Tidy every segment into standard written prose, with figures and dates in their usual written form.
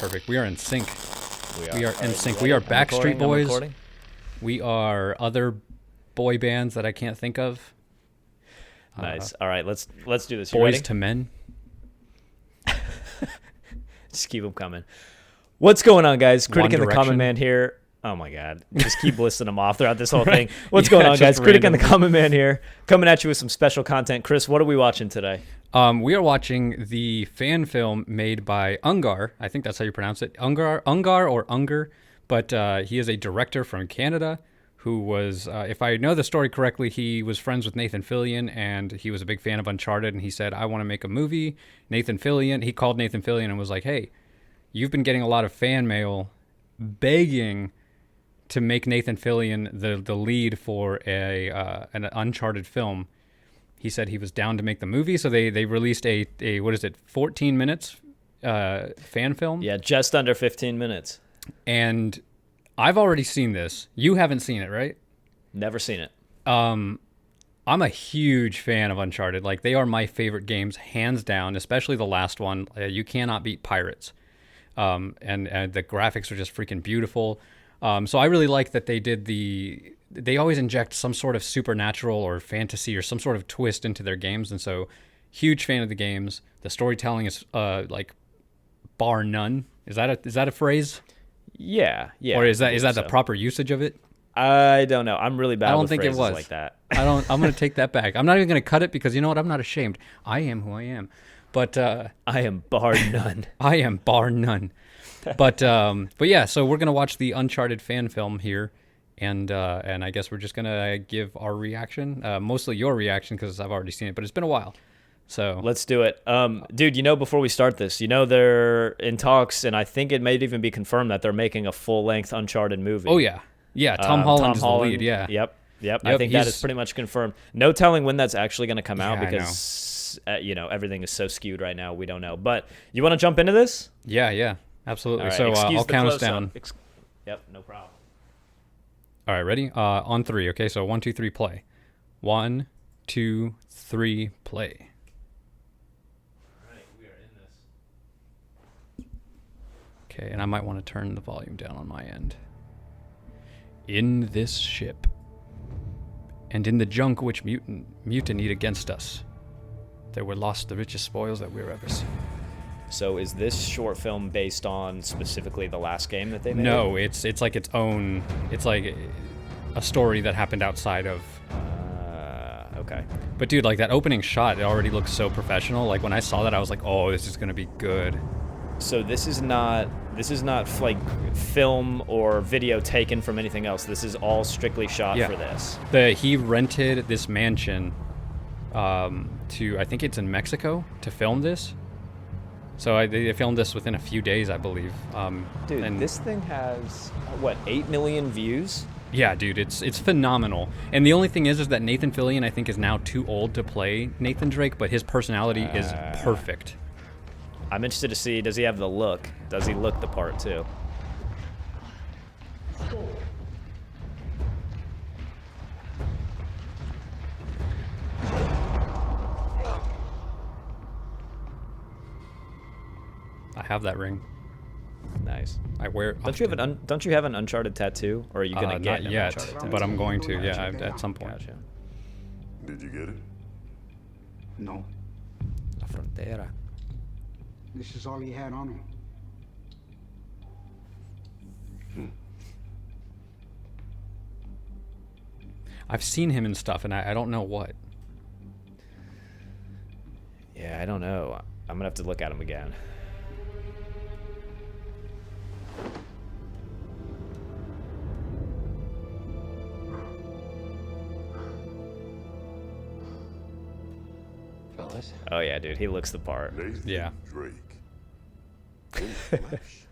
Perfect. We are in sync. We are in Alright, sync. you We are ready? I'm Backstreet recording, I'm Boys. recording. We are other boy bands that I can't think of. Nice. All right, let's do this. You Boys ready? to Men. Just keep them coming. What's going on, guys? Critic One and the Common Direction. Man here. Oh my God! Just keep listing them off throughout this whole thing. What's going Yeah, on, guys? just Critic and the randomly. Common Man here, coming at you with some special content. Chris, what are we watching today? We are watching the fan film made by Ungar. I think that's how you pronounce it. Ungar or Unger. But he is a director from Canada who was, if I know the story correctly, he was friends with Nathan Fillion, and he was a big fan of Uncharted, and he said, I want to make a movie. He called Nathan Fillion and was like, hey, you've been getting a lot of fan mail begging to make Nathan Fillion the lead for an Uncharted film. He said he was down to make the movie, so they released a what is it, 14 minutes fan film. Yeah, just under 15 minutes. And I've already seen this. You haven't seen it, right? Never seen it. I'm a huge fan of Uncharted. Like, they are my favorite games, hands down, especially the last one. You cannot beat Pirates. And the graphics are just freaking beautiful. So I really like that they always inject some sort of supernatural or fantasy or some sort of twist into their games. And so, huge fan of the games. The storytelling is like bar none. Is that a phrase? Yeah. Or is that the so. proper usage of it? I don't know. I'm really bad I don't with think it phrases was like that. I'm going to take that back. I'm not even going to cut it because you know what? I'm not ashamed. I am who I am. But I am bar none. I am bar none. But yeah, so we're going to watch the Uncharted fan film here. And I guess we're just going to give our reaction, mostly your reaction because I've already seen it, but it's been a while. So Let's do it. Dude, before we start this, they're in talks, and I think it may even be confirmed that they're making a full-length Uncharted movie. Oh, yeah. Yeah, Tom Holland is the lead, yeah. Yep. I think that is pretty much confirmed. No telling when that's actually going to come out Yeah, I because, everything is so skewed right now. We don't know. But you want to jump into this? Yeah, absolutely. All right, So excuse I'll the count us close-up. down. Yep, no problem. All right, ready? On three, okay? So 1, 2, 3, play. 1, 2, 3, play. All right, we are in this. Okay, and I might want to turn the volume down on my end. In this ship, and in the junk which mutinied against us, there were lost the richest spoils that we've ever seen. So is this short film based on specifically the last game that they made? No, it's like its own. It's like a story that happened outside of. Okay. But dude, like that opening shot, it already looks so professional. Like when I saw that, I was like, oh, this is gonna be good. So this is not like film or video taken from anything else. This is all strictly shot for this. He rented this mansion to, I think it's in Mexico, to film this. So they filmed this within a few days, I believe. Dude, and this thing has, 8 million views? yeah, dude, it's phenomenal. And the only thing is that Nathan Fillion, I think, is now too old to play Nathan Drake, but his personality is perfect. I'm interested to see, does he have the look? Does he look the part, too? I have that ring. Nice. I wear it. Don't you have an Uncharted tattoo? Or are you gonna get not an yet, Uncharted tattoo? but I'm going to, yeah, at some point. Gotcha. Did you get it? No, La Frontera. this is all he had on him. I've seen him in stuff, and I don't know what. Yeah, I don't know. I'm gonna have to look at him again. Fellas, Oh yeah, dude, he looks the part. Nathan Yeah. Drake. In the flesh.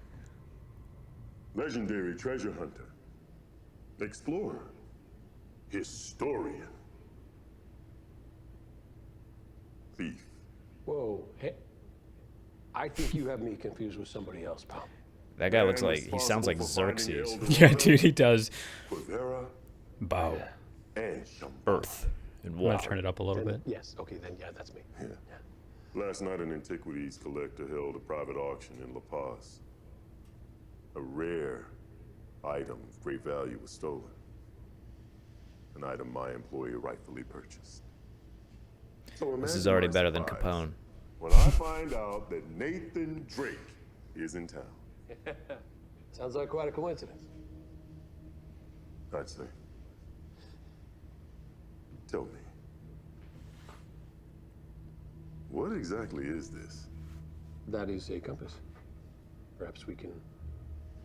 Legendary treasure hunter. Explorer. Historian. Thief. Whoa, hey. I think you have me confused with somebody else, pal. That guy looks Man like, he sounds like responsible for finding Xerxes. the Elder Yeah, Word, dude, he does. Quivera, Bow. and Shambhala. Earth and I'm gonna water. turn it up a little bit. Yes, okay, then, yeah, that's me. Last night, an antiquities collector held a private auction in La Paz. A rare item of great value was stolen. An item my employer rightfully purchased. So This is imagine already my better than surprise Capone. when I find out that Nathan Drake is in town. Sounds like quite a coincidence. I'd say. Tell me, what exactly is this? That is a compass. Perhaps we can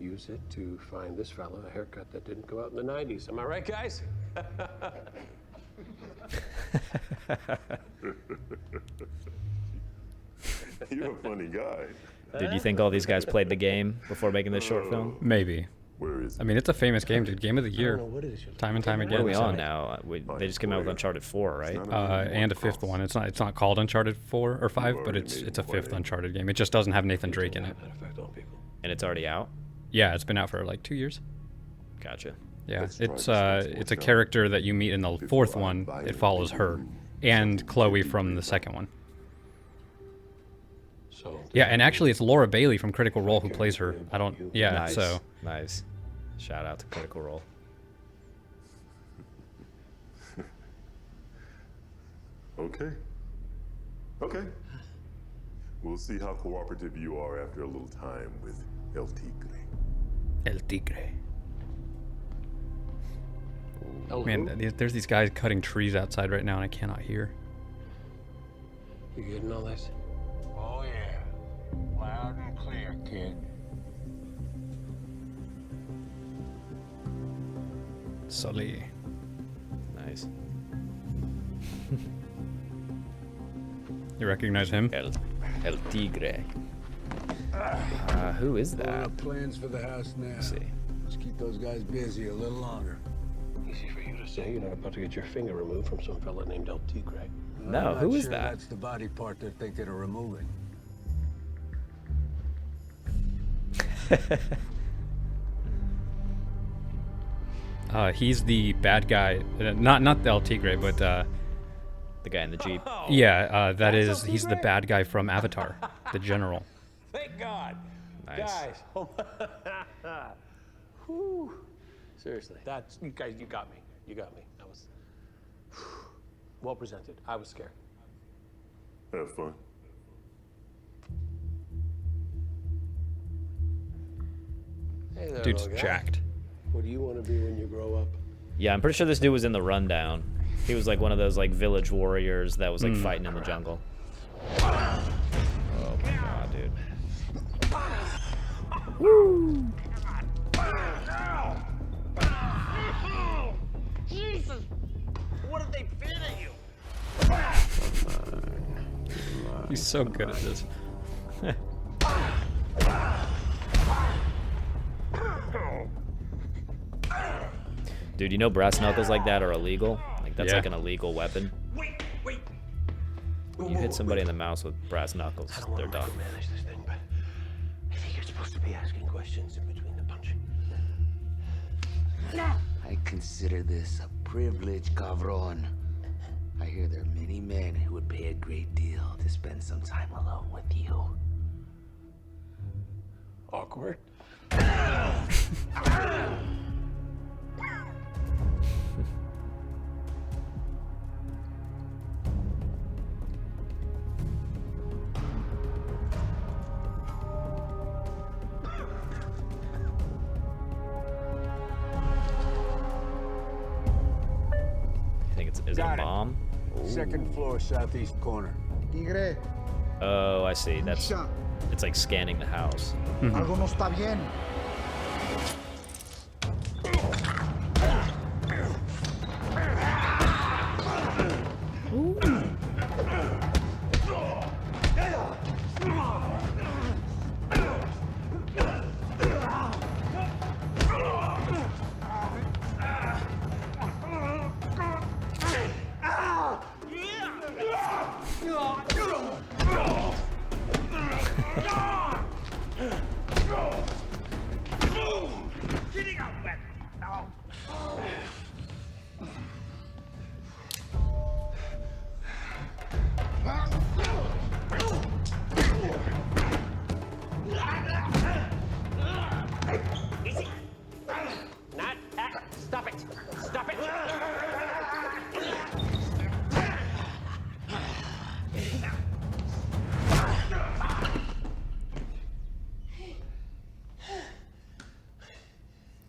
use it to find this fella a haircut that didn't go out in the 90s. Am I right, guys? You're a funny guy. Did you think all these guys played the game before making this short film? Maybe. Where is I mean, it's a famous game, dude. Game of the I year, don't know what it is. time and time What again. are we so- on now? They just came out with Uncharted 4, right? And a fifth one. It's not called Uncharted 4 or 5, but it's a fifth Uncharted game. It just doesn't have Nathan Drake in it. That effect on people. And it's already out? Yeah, it's been out for like 2 years. Gotcha. Yeah, Let's try it's this once it's a more. character that you meet in the fourth one. It follows her and Chloe from the second one. So Yeah, and actually it's Laura Bailey from Critical Role who plays her. I don't. Yeah, Nice. so Nice. Shout out to Critical Role. Okay. Okay. We'll see how cooperative you are after a little time with El Tigre. El Tigre. El Man, who? there's these guys cutting trees outside right now, and I cannot hear. You getting all this? Oh, yeah. Loud and clear, kid. Sully. Nice. You recognize him? El Tigre. Who is Pulling that? up plans for the house now. Let's see. Let's keep those guys busy a little longer. Easy for you to say. You're not about to get your finger removed from some fella named El Tigre. No, I'm not who is sure that? That's the body part they're thinking of removing. He's the bad guy. Not the El Tigre, but The guy in the Jeep. yeah, he's the bad guy from Avatar, the general. Thank God. Nice. Guys. Oh my. Whew. Seriously. That's you guys. You got me. You got me. That was well presented. I was scared. Have fun. Hey there, Dude's little guy. jacked. What do you want to be when you grow up? Yeah, I'm pretty sure this dude was in the rundown. He was like one of those like village warriors that was like fighting in the jungle. Oh my god, dude. Jesus! What did they feed you? He's so good at this. Dude, you know brass knuckles like that are illegal? Like that's Yeah. like an illegal weapon. Wait! You hit somebody in the mouth with brass knuckles, I don't they're want to done. manage this thing, but I think you're supposed to be asking questions in between the punching. I consider this a privilege, cabron. I hear there are many men who would pay a great deal to spend some time alone with you. Awkward. I think is it a Got it. bomb? Second floor, southeast corner. Tigre, Oh, I see. That's Misha, it's like scanning the house. algo no está bien.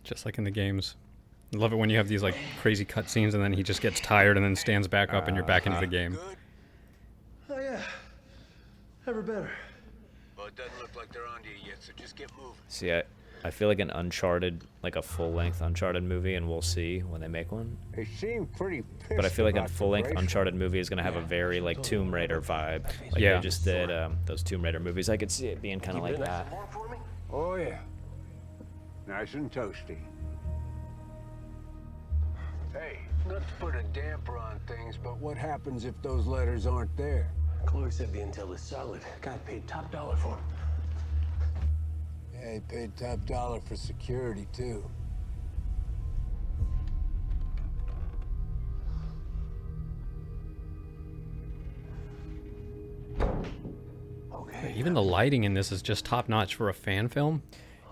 just like in the games. I love it when you have these like crazy cutscenes and then he just gets tired and then stands back up and you're back into the game. Oh, yeah. Ever better. Well, it doesn't look like they're on to you yet, so just get moving. See, I feel like an Uncharted, like a full-length Uncharted movie, and we'll see when they make one. They seem pretty pissed. But I feel like a about the full-length race. Uncharted movie is gonna have a very like Tomb Raider vibe. Like Yeah. they just did those Tomb Raider movies. I could see it being kind of like that. Oh, yeah. Nice and toasty. Hey, not to put a damper on things, but what happens if those letters aren't there? Chloe said the intel is solid. Guy paid top dollar for him. Yeah, he paid top dollar for security, too. Okay. Even the lighting in this is just top notch for a fan film.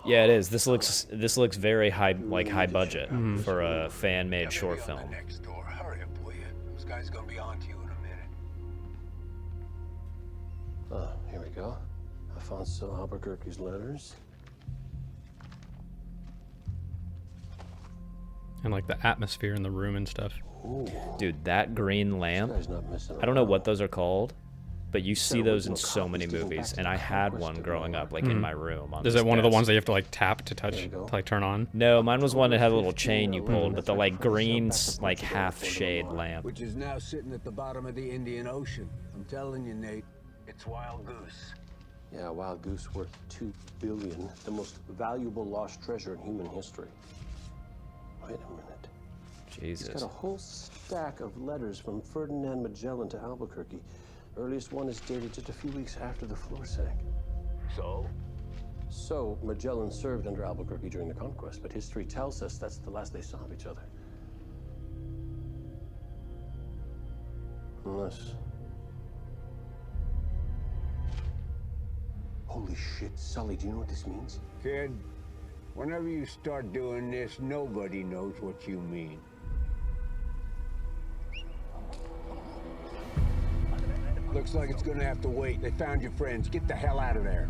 Yeah, it is. This looks very high, like high budget for a fan-made short film. Next door. Hurry up, will you? Those guys gonna be on to you in a minute. Oh, here we go. Alfonso Albuquerque's letters. And like the atmosphere in the room and stuff. Ooh, Dude, that green lamp. guy's not missing I don't know around. what those are called, but you see those in so many movies, and I had one growing up, like in my room. On Is this it one of the desk. ones that you have to like tap to touch, There you go. to like turn on? No, mine was one that had a little chain you pulled, but the like green, like half shade lamp. Which is now sitting at the bottom of the Indian Ocean. I'm telling you, Nate, it's wild goose. Yeah, Wild Goose worth $2 billion. The most valuable lost treasure in human history. Wait a minute. He's got Jesus. a whole stack of letters from Ferdinand Magellan to Albuquerque. Earliest one is dated just a few weeks after the floor sank. So, Magellan served under Albuquerque during the conquest, but history tells us that's the last they saw of each other. Unless... Holy shit, Sully, do you know what this means? Kid, whenever you start doing this, nobody knows what you mean. Looks like it's gonna have to wait. They found your friends. Get the hell out of there.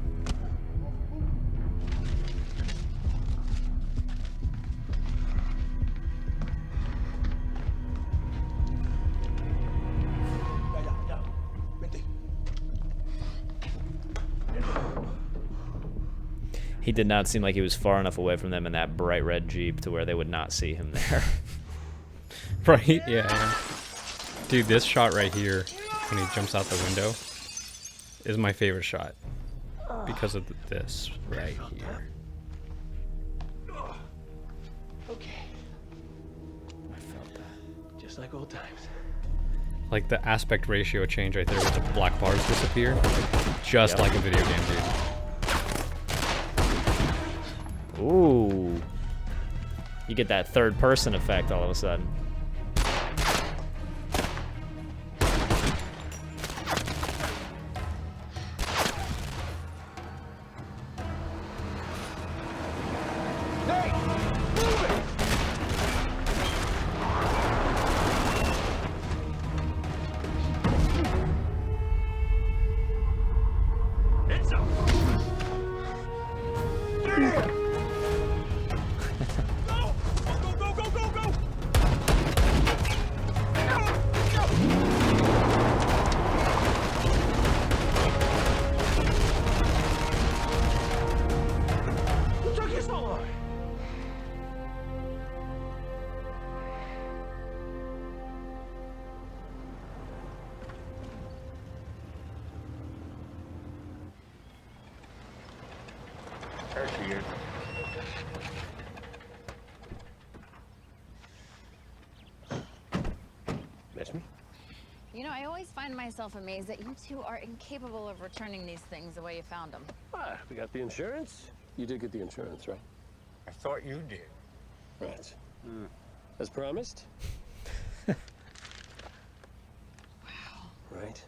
He did not seem like he was far enough away from them in that bright red Jeep to where they would not see him there. Right? Yeah. Dude, this shot right here, when he jumps out the window, is my favorite shot. Because of this right here. Okay. I felt that. Just like old times. Like the aspect ratio change right there with the black bars disappear. Just like a video game, dude. Ooh. You get that third person effect all of a sudden. Miss me? You know, I always find myself amazed that you two are incapable of returning these things the way you found them. Ah, we got the insurance. You did get the insurance, right? I thought you did. Right. As promised? Right.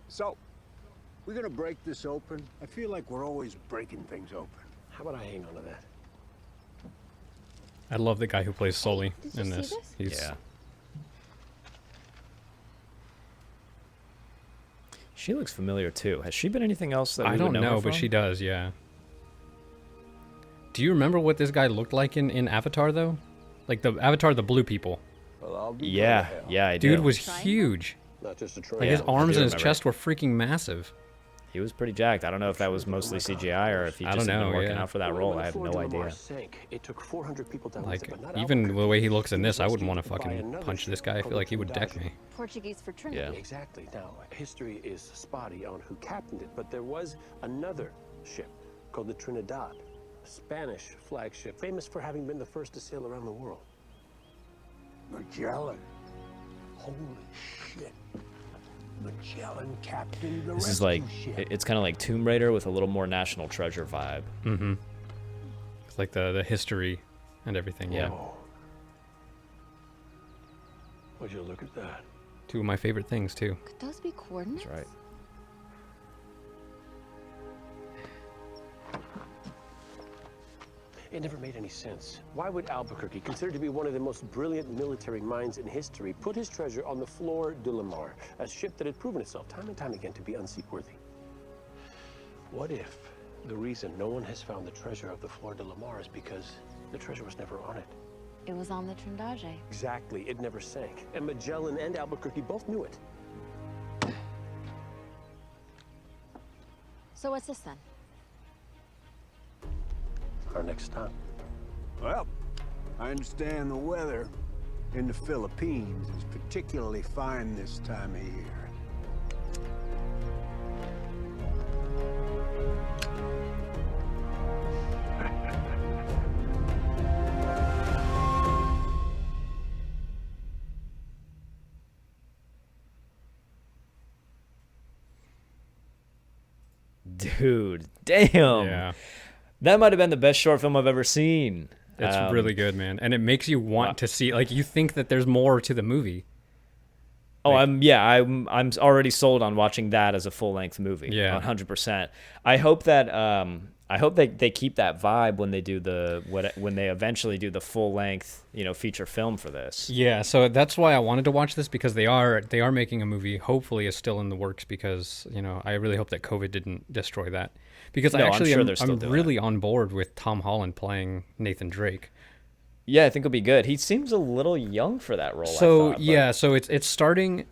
So, we're gonna break this open. I feel like we're always breaking things open. How about I hang on to that? I love the guy who plays Sully Did you in see this. this? He's Yeah. She looks familiar too. Has she been anything else that we I would don't know, her but from? she does, yeah. Do you remember what this guy looked like in Avatar though? Like the Avatar, the blue people. Well, I'll be Yeah, I do. Dude was huge. not just a Like train. his I arms do and his remember. chest were freaking massive. He was pretty jacked. I don't know if that was mostly CGI or if he I just don't had been know, working yeah. out for that role. I have no idea. Sank, it took 400 people down Like with it, but not even Albuquerque. the way he looks in this, I wouldn't He want was to rescued by fucking another punch this ship guy. I called feel like he the would deck Trinidad. me. Portuguese for Trinity. Yeah. Exactly. Now, history is spotty on who captained it, but there was another ship called the Trinidad, a Spanish flagship, famous for having been the first to sail around the world. Magellan. Holy shit. Magellan captained the This is like, rescue ship. it's kind of like Tomb Raider with a little more National Treasure vibe. Mm-hmm. It's like the history and everything. Yeah. Whoa. Would you look at that? Two of my favorite things too. Could those be coordinates? That's right. It never made any sense. Why would Albuquerque, considered to be one of the most brilliant military minds in history, put his treasure on the Flor de la Mar, a ship that had proven itself time and time again to be unseaworthy? What if the reason no one has found the treasure of the Flor de la Mar is because the treasure was never on it? It was on the Trinidad. Exactly, it never sank. And Magellan and Albuquerque both knew it. So what's this then? Our next stop. Well, I understand the weather in the Philippines is particularly fine this time of year. Dude, damn. Yeah. That might have been the best short film I've ever seen. It's really good, man. And it makes you want to see, like, you think that there's more to the movie. Oh, I'm already sold on watching that as a full length movie. Yeah. 100%. I hope that they keep that vibe when they do when they eventually do the full length, feature film for this. Yeah, so that's why I wanted to watch this, because they are making a movie. Hopefully, it's still in the works, because I really hope that COVID didn't destroy that. Because No, I'm still doing really on board with Tom Holland playing Nathan Drake. Yeah, I think it'll be good. He seems a little young for that role. So I thought, yeah, so it's starting.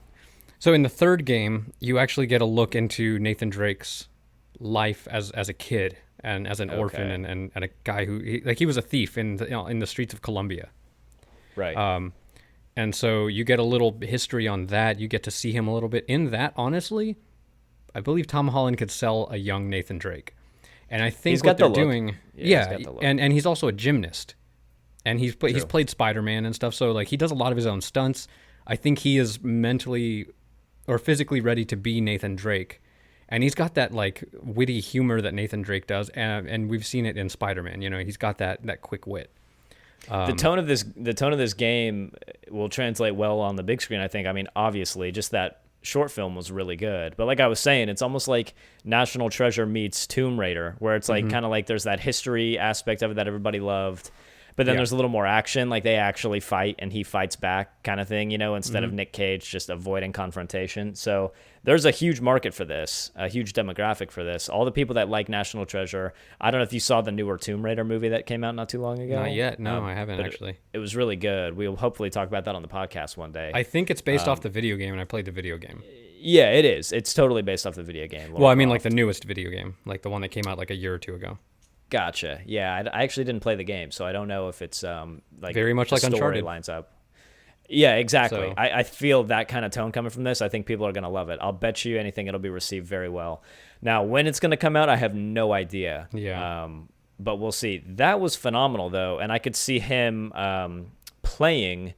So in the third game, you actually get a look into Nathan Drake's life as a kid and as an orphan and a guy who he was a thief in the streets of Colombia. right. And so you get a little history on that. You get to see him a little bit in that. Honestly, I believe Tom Holland could sell a young Nathan Drake. And I think He's what got the they're look. doing, Yeah, he's got the look. and he's also a gymnast. And he's played Spider-Man and stuff, so like he does a lot of his own stunts. I think he is mentally or physically ready to be Nathan Drake. And he's got that like witty humor that Nathan Drake does, and we've seen it in Spider-Man. He's got that quick wit. The tone of this game will translate well on the big screen, I think. I mean, obviously, just that short film was really good. But like I was saying, it's almost like National Treasure meets Tomb Raider, where it's like kind of like there's that history aspect of it that everybody loved. But then there's a little more action, like they actually fight and he fights back kind of thing, instead of Nick Cage just avoiding confrontation. So there's a huge market for this, a huge demographic for this. All the people that like National Treasure. I don't know if you saw the newer Tomb Raider movie that came out not too long ago. Not yet. No, I haven't but actually. It was really good. We'll hopefully talk about that on the podcast one day. I think it's based off the video game, and I played the video game. Yeah, it is. It's totally based off the video game. Well, I mean, like the newest video game, like the one that came out like a year or two ago. Gotcha. Yeah, I actually didn't play the game, so I don't know if it's like Very much the like story Uncharted. lines up. Yeah, exactly. So- I feel that kind of tone coming from this. I think people are going to love it. I'll bet you anything it'll be received very well. Now, when it's going to come out, I have no idea. Yeah. But we'll see. That was phenomenal, though, and I could see him playing,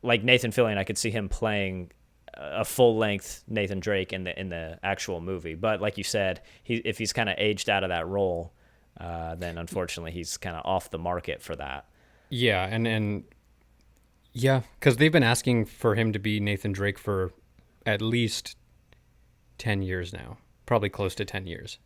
like Nathan Fillion, I could see him playing a full-length Nathan Drake in the actual movie. But like you said, if he's kind of aged out of that role, then unfortunately he's kind of off the market for that. Yeah, and yeah, because they've been asking for him to be Nathan Drake for at least 10 years now, probably close to 10 years.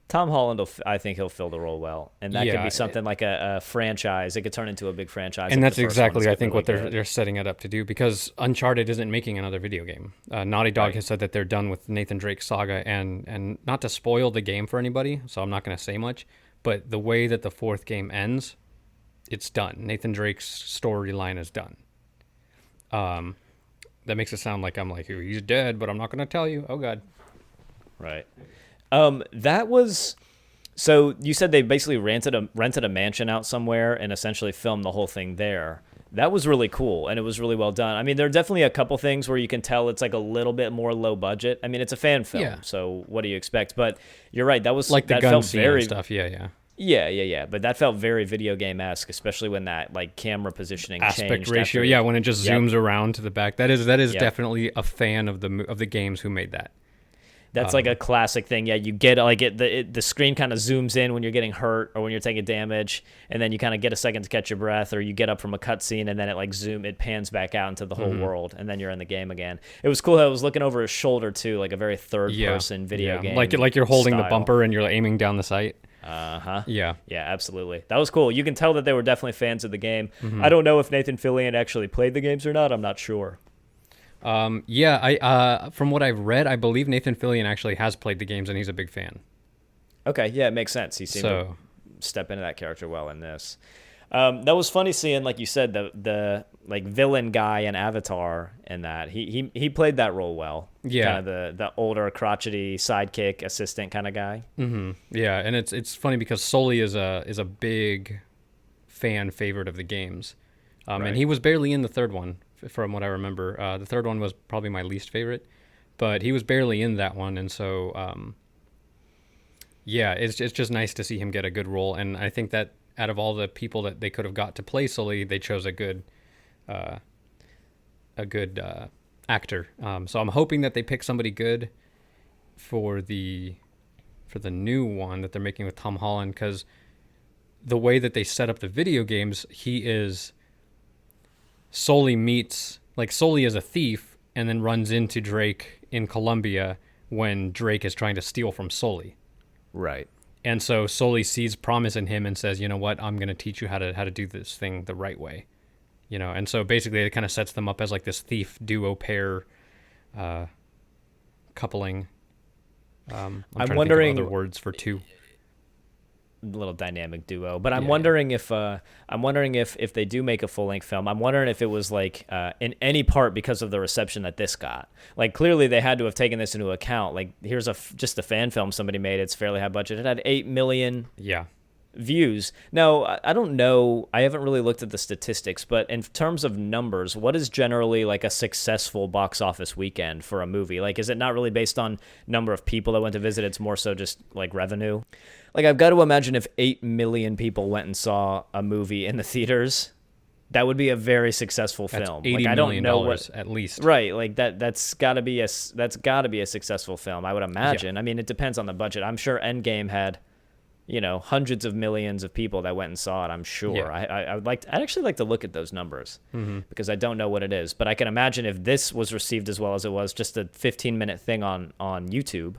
Tom Holland, I think he'll fill the role well, and that could Yeah, be something like a franchise. It could turn into a big franchise. And if that's the first exactly, ones I get think, really what good. they're setting it up to do, because Uncharted isn't making another video game. Naughty Dog has said that they're done with Nathan Drake's saga, and not to spoil the game for anybody, so I'm not going to say much, but the way that the fourth game ends, it's done. Nathan Drake's storyline is done. That makes it sound like I'm like, he's dead, but I'm not going to tell you. Oh, God. Right. That was... So you said they basically rented a mansion out somewhere and essentially filmed the whole thing there. That was really cool, and it was really well done. I mean, there are definitely a couple things where you can tell it's like a little bit more low budget. I mean, it's a fan film, so what do you expect? But you're right. That was like the that gun felt scene very and stuff. Yeah. Yeah. But that felt very video game-esque, especially when that like camera positioning Aspect changed ratio. after Yeah, when it just zooms around to the back. That is definitely a fan of the games who made that. That's like a classic thing. Yeah, you get like the screen kind of zooms in when you're getting hurt or when you're taking damage, and then you kind of get a second to catch your breath, or you get up from a cutscene, and then it pans back out into the whole world, and then you're in the game again. It was cool how I was looking over his shoulder too, like a very third-person video game. Like you're holding style. the bumper and you're aiming down the sight. Yeah, absolutely. That was cool. You can tell that they were definitely fans of the game. I don't know if Nathan Fillion actually played the games or not. I'm not sure. I from what I've read, I believe Nathan Fillion actually has played the games and he's a big fan. Okay, yeah, it makes sense. He seemed to step into that character well in this. That was funny seeing, like you said, the like villain guy in Avatar and that. He played that role well. Yeah. Kind of the older, crotchety sidekick assistant kind of guy. Mm-hmm. Yeah, and it's funny because Sully is a big fan favorite of the games. Right. And he was barely in the third one. From what I remember, the third one was probably my least favorite, but he was barely in that one, and so it's just nice to see him get a good role. And I think that out of all the people that they could have got to play Sully, they chose a good actor. So I'm hoping that they pick somebody good for the new one that they're making with Tom Holland, because the way that they set up the video games, Sully is a thief and then runs into Drake in Colombia when Drake is trying to steal from Sully. Right. And so Sully sees promise in him and says, you know what, I'm going to teach you how to do this thing the right way. You know, and so basically it kind of sets them up as like this thief duo pair coupling. I'm wondering to think of other words for two. Little dynamic duo, but I'm wondering if they do make a full-length film, I'm wondering if it was like in any part because of the reception that this got. Like clearly they had to have taken this into account. Like here's just a fan film somebody made. It's fairly high budget. It had 8 million views. Now I don't know. I haven't really looked at the statistics, but in terms of numbers, what is generally like a successful box office weekend for a movie? Like, is it not really based on number of people that went to visit? It's more so just like revenue. Like, I've got to imagine if 8 million people went and saw a movie in the theaters, that would be a very successful film. $80 like, I don't know what at least. Right, like that's got to be a successful film, I would imagine. I mean, it depends on the budget. I'm sure Endgame had, hundreds of millions of people that went and saw it, I'm sure. Yeah. I'd actually like to look at those numbers because I don't know what it is, but I can imagine if this was received as well as it was, just a 15-minute thing on YouTube,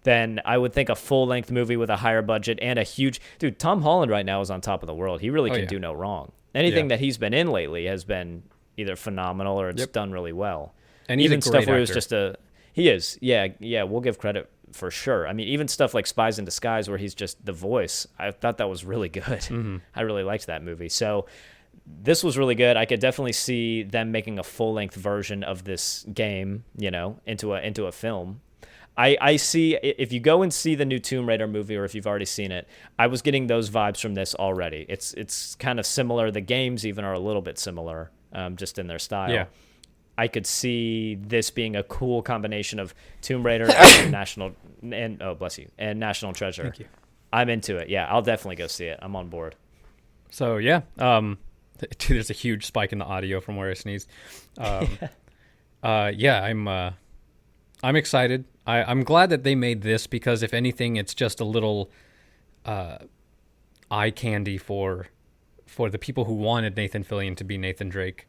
then I would think a full-length movie with a higher budget and a huge... Dude, Tom Holland right now is on top of the world. He really can do no wrong. Anything that he's been in lately has been either phenomenal or it's done really well. And he's even a great stuff where actor. it was just a... He is. Yeah, we'll give credit for sure. I mean, even stuff like Spies in Disguise where he's just the voice, I thought that was really good. I really liked that movie. So this was really good. I could definitely see them making a full-length version of this game, into a film. I see, if you go and see the new Tomb Raider movie, or if you've already seen it, I was getting those vibes from this already. It's kind of similar. The games even are a little bit similar, just in their style. Yeah. I could see this being a cool combination of Tomb Raider and National Treasure. Thank you. I'm into it. Yeah, I'll definitely go see it. I'm on board. So there's a huge spike in the audio from where I sneezed. I'm excited. I'm glad that they made this because if anything, it's just a little eye candy for the people who wanted Nathan Fillion to be Nathan Drake.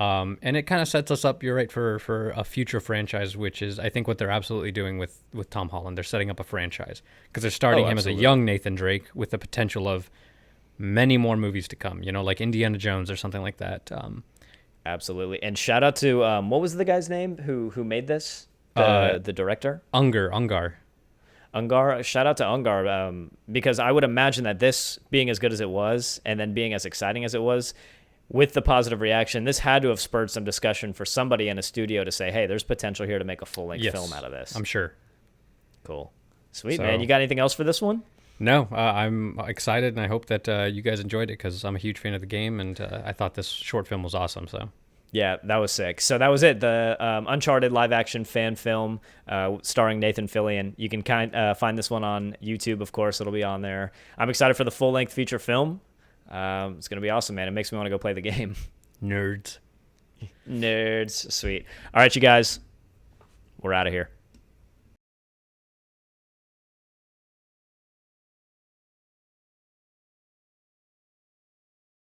And it kind of sets us up, you're right, for a future franchise, which is, I think, what they're absolutely doing with Tom Holland. They're setting up a franchise because they're starting him as a young Nathan Drake with the potential of many more movies to come, like Indiana Jones or something like that. Absolutely. And shout out to, what was the guy's name who made this? The director? Ungar. Ungar, shout out to Ungar, because I would imagine that this being as good as it was and then being as exciting as it was, with the positive reaction, this had to have spurred some discussion for somebody in a studio to say, hey, there's potential here to make a full-length film out of this. I'm sure. Cool. Sweet, So- man. You got anything else for this one? No, I'm excited, and I hope that you guys enjoyed it because I'm a huge fan of the game, and I thought this short film was awesome. So Yeah, that was sick. So that was it. The Uncharted live-action fan film starring Nathan Fillion. You can find this one on YouTube, of course. It'll be on there. I'm excited for the full-length feature film. It's going to be awesome, man. It makes me want to go play the game. nerds. Nerds. Sweet. All right, you guys. We're out of here.